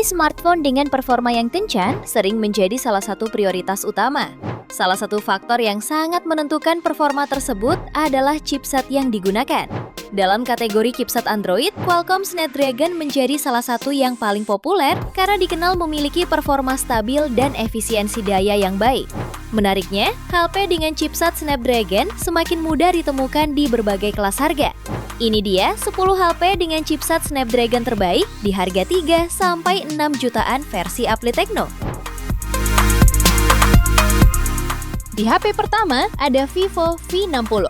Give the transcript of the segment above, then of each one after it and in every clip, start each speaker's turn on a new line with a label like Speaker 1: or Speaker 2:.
Speaker 1: Memilih smartphone dengan performa yang kencan sering menjadi salah satu prioritas utama. Salah satu faktor yang sangat menentukan performa tersebut adalah chipset yang digunakan. Dalam kategori chipset Android, Qualcomm Snapdragon menjadi salah satu yang paling populer karena dikenal memiliki performa stabil dan efisiensi daya yang baik. Menariknya, HP dengan chipset Snapdragon semakin mudah ditemukan di berbagai kelas harga. Ini dia 10 HP dengan chipset Snapdragon terbaik di harga 3-6 jutaan versi Apple Techno. Di HP pertama ada Vivo V60.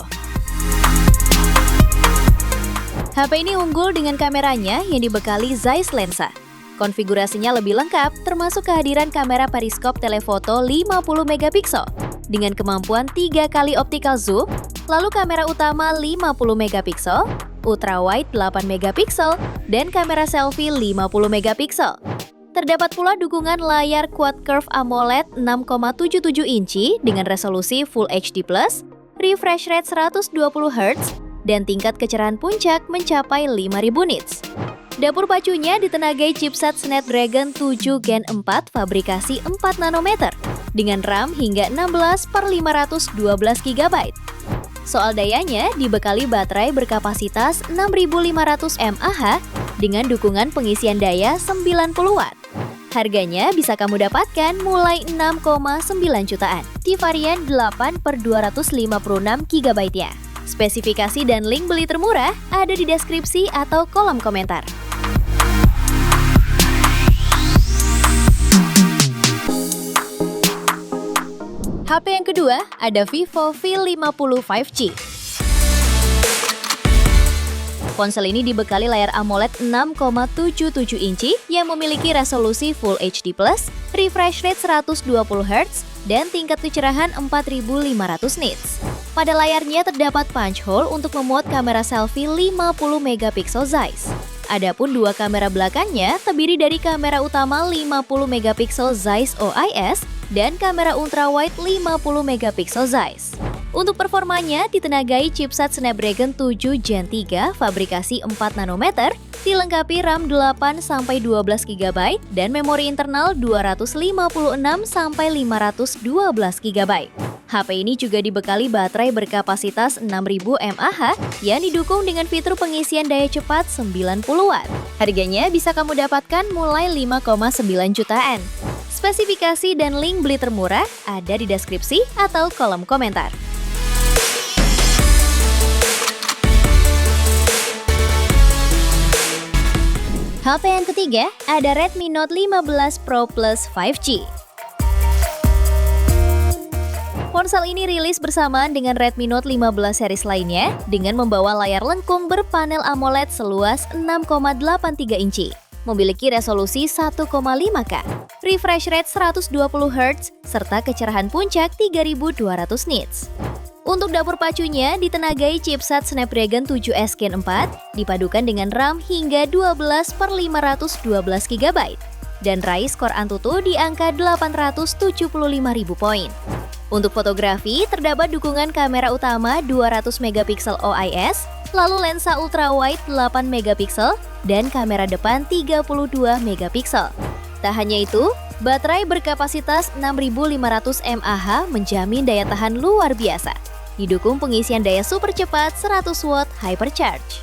Speaker 1: HP ini unggul dengan kameranya yang dibekali Zeiss lensa. Konfigurasinya lebih lengkap, termasuk kehadiran kamera periskop telefoto 50 megapiksel dengan kemampuan 3 kali optical zoom, lalu kamera utama 50 megapiksel, ultrawide 8 megapiksel, dan kamera selfie 50 megapiksel. Terdapat pula dukungan layar Quad Curve AMOLED 6,77 inci dengan resolusi Full HD+, refresh rate 120 Hz, dan tingkat kecerahan puncak mencapai 5000 nits. Dapur pacunya ditenagai chipset Snapdragon 7 Gen 4 fabrikasi 4 nanometer dengan RAM hingga 16/512 GB. Soal dayanya dibekali baterai berkapasitas 6500 mAh dengan dukungan pengisian daya 90 Watt. Harganya bisa kamu dapatkan mulai 6,9 jutaan di varian 8/256 GB-nya. Spesifikasi dan link beli termurah ada di deskripsi atau kolom komentar. HP yang kedua ada Vivo V50 5G. Ponsel ini dibekali layar AMOLED 6,77 inci yang memiliki resolusi Full HD+, refresh rate 120 Hz, dan tingkat kecerahan 4500 nits. Pada layarnya terdapat punch hole untuk memuat kamera selfie 50 megapiksel Zeiss. Adapun dua kamera belakangnya terdiri dari kamera utama 50 megapiksel Zeiss OIS dan kamera ultrawide 50 megapiksel Zeiss. Untuk performanya ditenagai chipset Snapdragon 7 Gen 3 fabrikasi 4 nanometer, dilengkapi RAM 8-12 GB dan memori internal 256-512 GB. HP ini juga dibekali baterai berkapasitas 6000 mAh yang didukung dengan fitur pengisian daya cepat 90 Watt. Harganya bisa kamu dapatkan mulai 5,9 jutaan. Spesifikasi dan link beli termurah ada di deskripsi atau kolom komentar. HP yang ketiga ada Redmi Note 15 Pro Plus 5G. Ponsel ini rilis bersamaan dengan Redmi Note 15 series lainnya dengan membawa layar lengkung berpanel AMOLED seluas 6,83 inci. Memiliki resolusi 1,5K, refresh rate 120 Hz, serta kecerahan puncak 3200 nits. Untuk dapur pacunya ditenagai chipset Snapdragon 7S Gen 4 dipadukan dengan RAM hingga 12/512 GB dan raih skor Antutu di angka 875.000 poin. Untuk fotografi terdapat dukungan kamera utama 200 megapiksel OIS, lalu lensa ultrawide 8 megapiksel dan kamera depan 32 megapiksel. Tak hanya itu, baterai berkapasitas 6500 mAh menjamin daya tahan luar biasa. Didukung pengisian daya super cepat 100 Watt Hypercharge.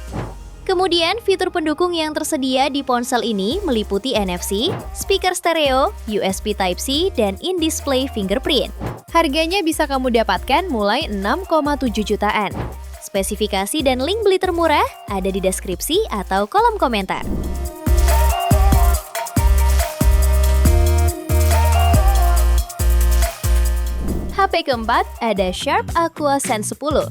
Speaker 1: Kemudian, fitur pendukung yang tersedia di ponsel ini meliputi NFC, speaker stereo, USB Type-C, dan in-display fingerprint. Harganya bisa kamu dapatkan mulai 6,7 jutaan. Spesifikasi dan link beli termurah ada di deskripsi atau kolom komentar. HP keempat ada Sharp Aqua Sense 10.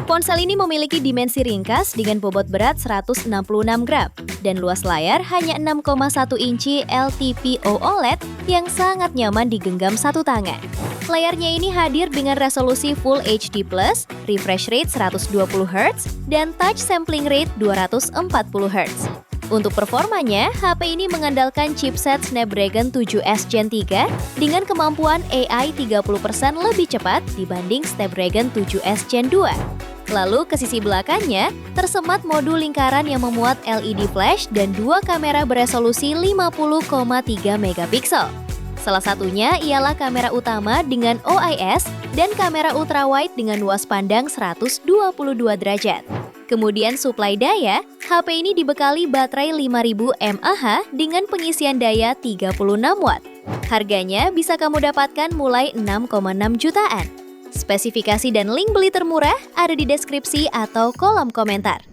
Speaker 1: Ponsel ini memiliki dimensi ringkas dengan bobot berat 166 gram dan luas layar hanya 6,1 inci LTPO OLED yang sangat nyaman digenggam satu tangan. Layarnya ini hadir dengan resolusi Full HD+, refresh rate 120 Hz, dan touch sampling rate 240 Hz. Untuk performanya, HP ini mengandalkan chipset Snapdragon 7S Gen 3 dengan kemampuan AI 30% lebih cepat dibanding Snapdragon 7S Gen 2. Lalu ke sisi belakangnya, tersemat modul lingkaran yang memuat LED flash dan dua kamera beresolusi 50,3 megapiksel. Salah satunya ialah kamera utama dengan OIS dan kamera ultrawide dengan luas pandang 122 derajat. Kemudian suplai daya, HP ini dibekali baterai 5000 mAh dengan pengisian daya 36 watt. Harganya bisa kamu dapatkan mulai 6,6 jutaan. Spesifikasi dan link beli termurah ada di deskripsi atau kolom komentar.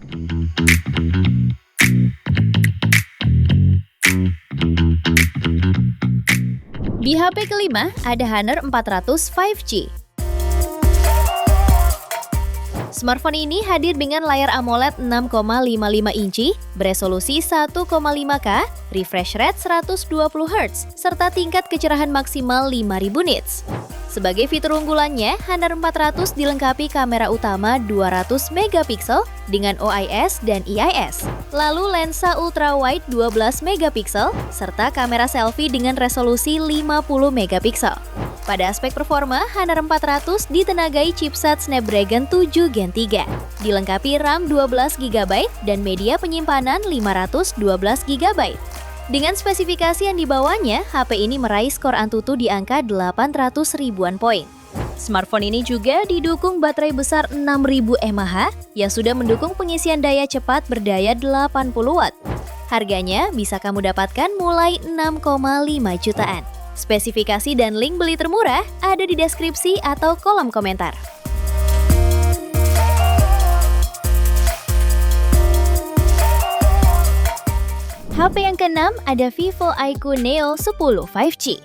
Speaker 1: Di HP kelima ada Honor 400 5G. Smartphone ini hadir dengan layar AMOLED 6,55 inci, beresolusi 1,5K, refresh rate 120 Hz, serta tingkat kecerahan maksimal 5000 nits. Sebagai fitur unggulannya, Honor 400 dilengkapi kamera utama 200 megapiksel dengan OIS dan EIS, lalu lensa ultrawide 12 megapiksel, serta kamera selfie dengan resolusi 50 megapiksel. Pada aspek performa, Honor 400 ditenagai chipset Snapdragon 7 Gen 3, dilengkapi RAM 12GB dan media penyimpanan 512GB. Dengan spesifikasi yang dibawanya, HP ini meraih skor Antutu di angka 800 ribuan poin. Smartphone ini juga didukung baterai besar 6000 mAh yang sudah mendukung pengisian daya cepat berdaya 80 watt. Harganya bisa kamu dapatkan mulai 6,5 jutaan. Spesifikasi dan link beli termurah ada di deskripsi atau kolom komentar. HP yang keenam ada Vivo iQOO Neo 10 5G.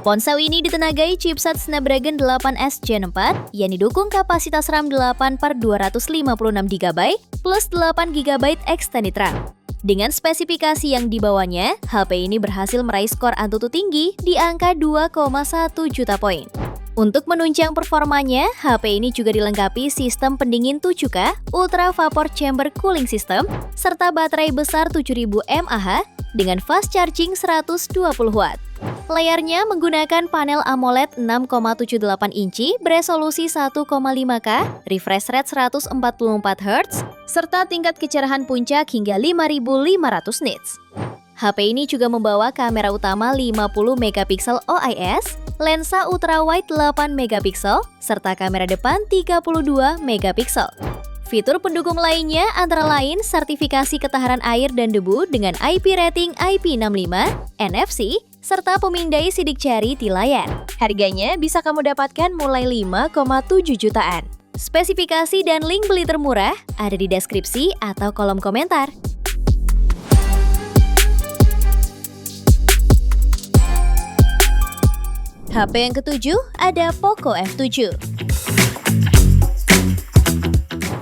Speaker 1: Ponsel ini ditenagai chipset Snapdragon 8S Gen 4 yang didukung kapasitas RAM 8/256GB plus 8GB extended RAM. Dengan spesifikasi yang dibawanya, HP ini berhasil meraih skor Antutu tinggi di angka 2,1 juta poin. Untuk menunjang performanya, HP ini juga dilengkapi sistem pendingin 7K, Ultra Vapor Chamber Cooling System, serta baterai besar 7000 mAh dengan fast charging 120 watt. Layarnya menggunakan panel AMOLED 6,78 inci beresolusi 1,5K, refresh rate 144 Hz, serta tingkat kecerahan puncak hingga 5500 nits. HP ini juga membawa kamera utama 50 megapiksel OIS, lensa ultrawide 8 megapiksel, serta kamera depan 32 megapiksel. Fitur pendukung lainnya antara lain sertifikasi ketahanan air dan debu dengan IP rating IP65, NFC, serta pemindai sidik jari di layar. Harganya bisa kamu dapatkan mulai 5,7 jutaan. Spesifikasi dan link beli termurah ada di deskripsi atau kolom komentar. HP yang ketujuh ada Poco F7.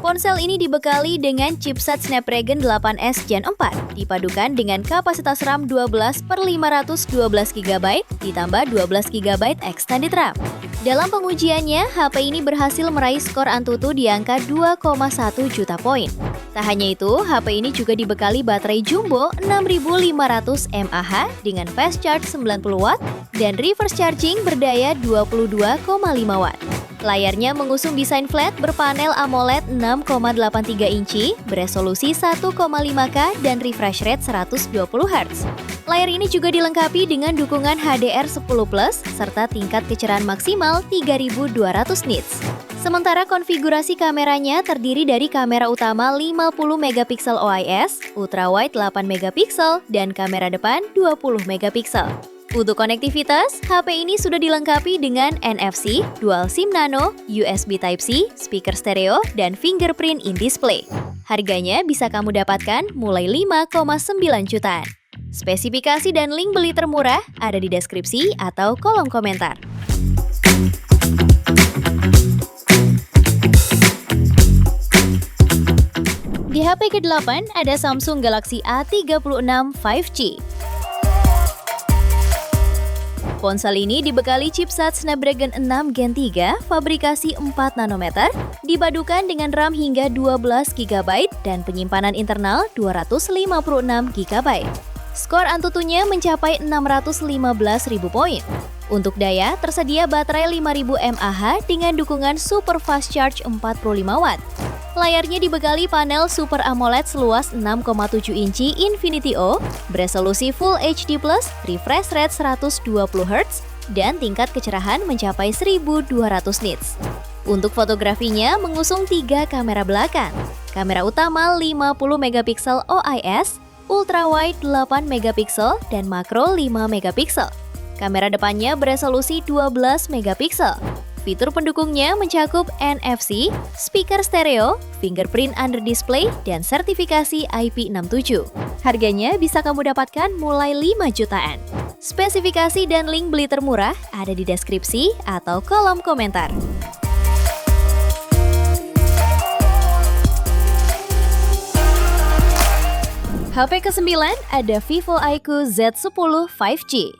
Speaker 1: Ponsel ini dibekali dengan chipset Snapdragon 8S Gen 4, dipadukan dengan kapasitas RAM 12/512GB ditambah 12GB extended RAM. Dalam pengujiannya, HP ini berhasil meraih skor Antutu di angka 2,1 juta poin. Tak hanya itu, HP ini juga dibekali baterai jumbo 6500 mAh dengan fast charge 90 watt dan reverse charging berdaya 22,5 watt. Layarnya mengusung desain flat berpanel AMOLED 6,83 inci, beresolusi 1,5K dan refresh rate 120 Hz. Layar ini juga dilengkapi dengan dukungan HDR10+, serta tingkat kecerahan maksimal 3200 nits. Sementara konfigurasi kameranya terdiri dari kamera utama 50 megapiksel OIS, ultrawide 8 megapiksel, dan kamera depan 20 megapiksel. Untuk konektivitas, HP ini sudah dilengkapi dengan NFC, Dual SIM Nano, USB Type-C, speaker stereo, dan fingerprint in-display. Harganya bisa kamu dapatkan mulai 5,9 jutaan. Spesifikasi dan link beli termurah ada di deskripsi atau kolom komentar. Di HP ke-8 ada Samsung Galaxy A36 5G. Ponsel ini dibekali chipset Snapdragon 6 Gen 3 fabrikasi 4 nanometer, dipadukan dengan RAM hingga 12GB dan penyimpanan internal 256GB. Skor Antutunya mencapai 615.000 poin. Untuk daya, tersedia baterai 5000 mAh dengan dukungan Super Fast Charge 45 Watt. Layarnya dibekali panel Super AMOLED seluas 6,7 inci Infinity O, beresolusi Full HD+, refresh rate 120Hz, dan tingkat kecerahan mencapai 1200 nits. Untuk fotografinya mengusung 3 kamera belakang. Kamera utama 50 megapiksel OIS, ultrawide 8 megapiksel, dan makro 5 megapiksel. Kamera depannya beresolusi 12 megapiksel. Fitur pendukungnya mencakup NFC, speaker stereo, fingerprint under display, dan sertifikasi IP67. Harganya bisa kamu dapatkan mulai 5 jutaan. Spesifikasi dan link beli termurah ada di deskripsi atau kolom komentar. HP ke-9 ada Vivo iQOO Z10 5G.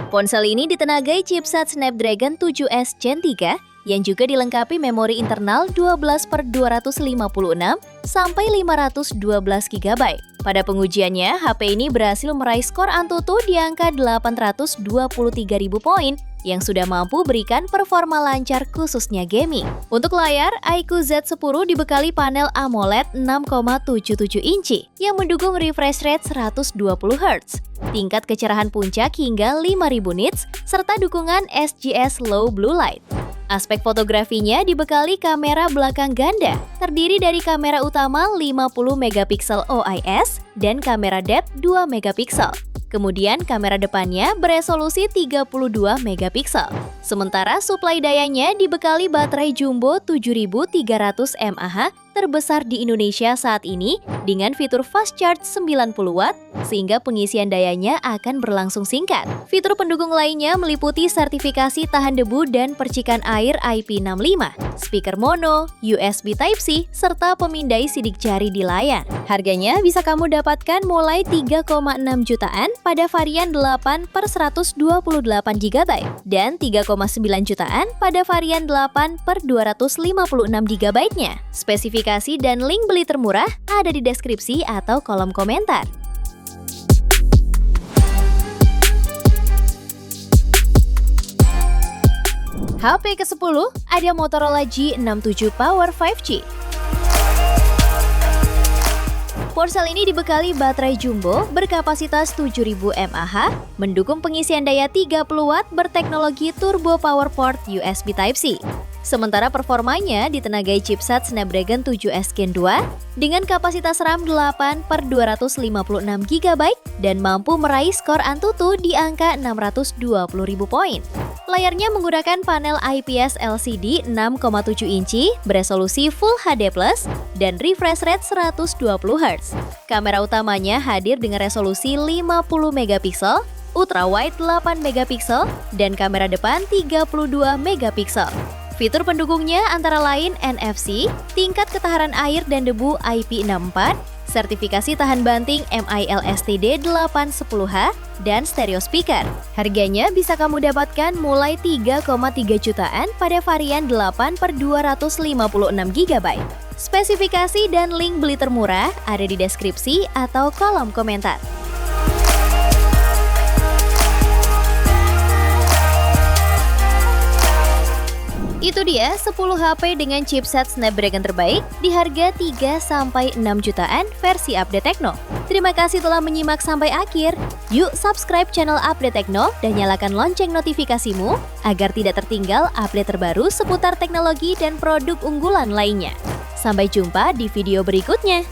Speaker 1: Ponsel ini ditenagai chipset Snapdragon 7S Gen 3 yang juga dilengkapi memori internal 12/256 sampai 512 GB. Pada pengujiannya, HP ini berhasil meraih skor Antutu di angka 823.000 poin yang sudah mampu berikan performa lancar khususnya gaming. Untuk layar, iQOO Z10 dibekali panel AMOLED 6,77 inci yang mendukung refresh rate 120Hz, tingkat kecerahan puncak hingga 5000 nits, serta dukungan SGS Low Blue Light. Aspek fotografinya dibekali kamera belakang ganda, terdiri dari kamera utama 50 megapiksel OIS dan kamera depth 2 megapiksel. Kemudian kamera depannya beresolusi 32 megapiksel. Sementara suplai dayanya dibekali baterai jumbo 7300 mAh terbesar di Indonesia saat ini dengan fitur fast charge 90 Watt sehingga pengisian dayanya akan berlangsung singkat. Fitur pendukung lainnya meliputi sertifikasi tahan debu dan percikan air IP65, speaker mono, USB Type-C, serta pemindai sidik jari di layar. Harganya bisa kamu dapatkan mulai 3,6 jutaan pada varian 8/128 GB dan 3,9 jutaan pada varian 8/256 GB-nya. Spesifikasi dan link beli termurah ada di deskripsi atau kolom komentar. HP ke-10 ada Motorola G67 Power 5G. Ponsel ini dibekali baterai jumbo berkapasitas 7000 mAh, mendukung pengisian daya 30 Watt berteknologi Turbo Power Port USB Type-C. Sementara performanya ditenagai chipset Snapdragon 7S Gen 2 dengan kapasitas RAM 8/256 GB dan mampu meraih skor Antutu di angka 620.000 poin. Layarnya menggunakan panel IPS LCD 6,7 inci beresolusi Full HD+, dan refresh rate 120Hz. Kamera utamanya hadir dengan resolusi 50 megapiksel, ultrawide 8 megapiksel, dan kamera depan 32 megapiksel. Fitur pendukungnya antara lain NFC, tingkat ketahanan air dan debu IP64, sertifikasi tahan banting MILSTD 810H, dan stereo speaker. Harganya bisa kamu dapatkan mulai 3,3 jutaan pada varian 8/256 GB. Spesifikasi dan link beli termurah ada di deskripsi atau kolom komentar. Itu dia 10 HP dengan chipset Snapdragon terbaik di harga 3-6 jutaan versi Update Tekno. Terima kasih telah menyimak sampai akhir. Yuk subscribe channel Update Tekno dan nyalakan lonceng notifikasimu agar tidak tertinggal update terbaru seputar teknologi dan produk unggulan lainnya. Sampai jumpa di video berikutnya.